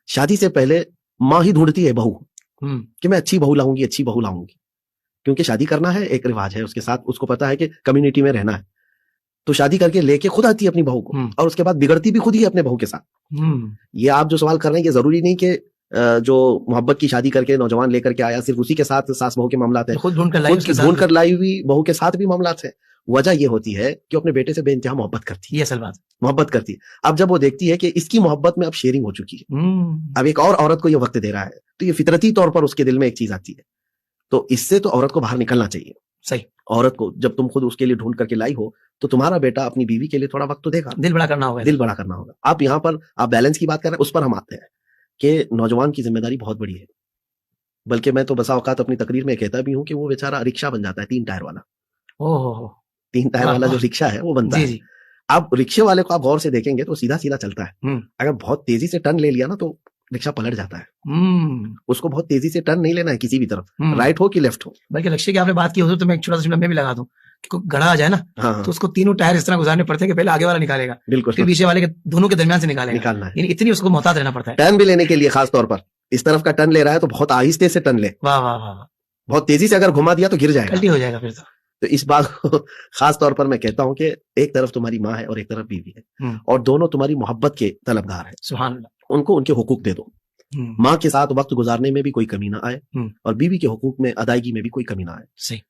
शादी से पहले माँ ही ढूंढती है बहू कि मैं अच्छी बहू लाऊंगी, अच्छी बहू लाऊंगी, क्योंकि शादी करना है, एक रिवाज है उसके साथ, उसको पता है कि कम्युनिटी में रहना है, तो शादी करके लेके खुद आती है अपनी बहू को, और उसके बाद बिगड़ती भी खुद ही अपने बहू के साथ। ये आप जो सवाल कर रहे हैं, ये जरूरी नहीं कि जो मोहब्बत की शादी करके नौजवान लेकर के आया सिर्फ उसी के साथ सास बहू के मामलात है, खुद ढूंढ कर लाई हुई बहू के साथ भी मामलात है। वजह ये होती है कि अपने बेटे से बेइंतहा मोहब्बत करती है, ये असल बात, मोहब्बत करती है। अब जब वो देखती है कि इसकी मोहब्बत में अब शेयरिंग हो चुकी है, अब एक और औरत को ये वक्त दे रहा है, तो ये फितरती तौर पर उसके दिल में एक चीज आती है, तो इससे तो औरत को बाहर निकलना चाहिए। सही, औरत को जब तुम खुद उसके लिए ढूंढ करके लाई हो, तो तुम्हारा बेटा अपनी बीवी के लिए थोड़ा वक्त तो देगा, दिल बड़ा करना होगा, दिल बड़ा करना होगा। आप यहाँ पर आप बैलेंस की बात कर रहे हैं, उस पर हम आते हैं कि नौजवान की जिम्मेदारी बहुत बड़ी है, बल्कि मैं तो बसा औकात अपनी तकरीर में कहता भी हूँ कि वो बेचारा रिक्शा बन जाता है, 3 टायर वाला। ओहो, 3 टायर वाला जो रिक्शा है वो बनता है। अब रिक्शे वाले को आप गौर से देखेंगे तो सीधा सीधा चलता है, अगर बहुत तेजी से टर्न ले लिया ना तो रिक्शा पलट जाता है। उसको बहुत तेजी से टर्न नहीं लेना है किसी भी तरफ, राइट हो कि लेफ्ट हो। बल्कि लक्ष्य की आपने बात की हो तो मैं एक छोटा सा मैं भी लगा दूं कि कोई गड़ा आ जाए ना, तो उसको तीनों टायर इस तरह गुजारने पड़ते हैं कि पहले आगे वाला निकालेगा, बिल्कुल, फिर पीछे वाले के दोनों के दरमियान से निकालना है, यानी इतनी उसको मोहतात रहना पड़ता है। टर्न भी लेने के लिए खास तौर पर इस तरफ का टर्न ले रहा है तो बहुत आहिस्ते से टर्न ले, वाह वाह वाह, बहुत तेजी से अगर घुमा दिया तो गिर जाएगा, गलती हो जाएगा फिर तो इस बात को खास तौर पर मैं कहता हूं कि एक तरफ तुम्हारी माँ है और एक तरफ बीवी है, और दोनों तुम्हारी मोहब्बत के तलबगार है। सुभान अल्लाह, उनको उनके हुकूक दे दो, माँ के साथ वक्त गुजारने में भी कोई कमी ना आए और बीवी के हुकूक में अदायगी में भी कोई कमी ना आए। सही।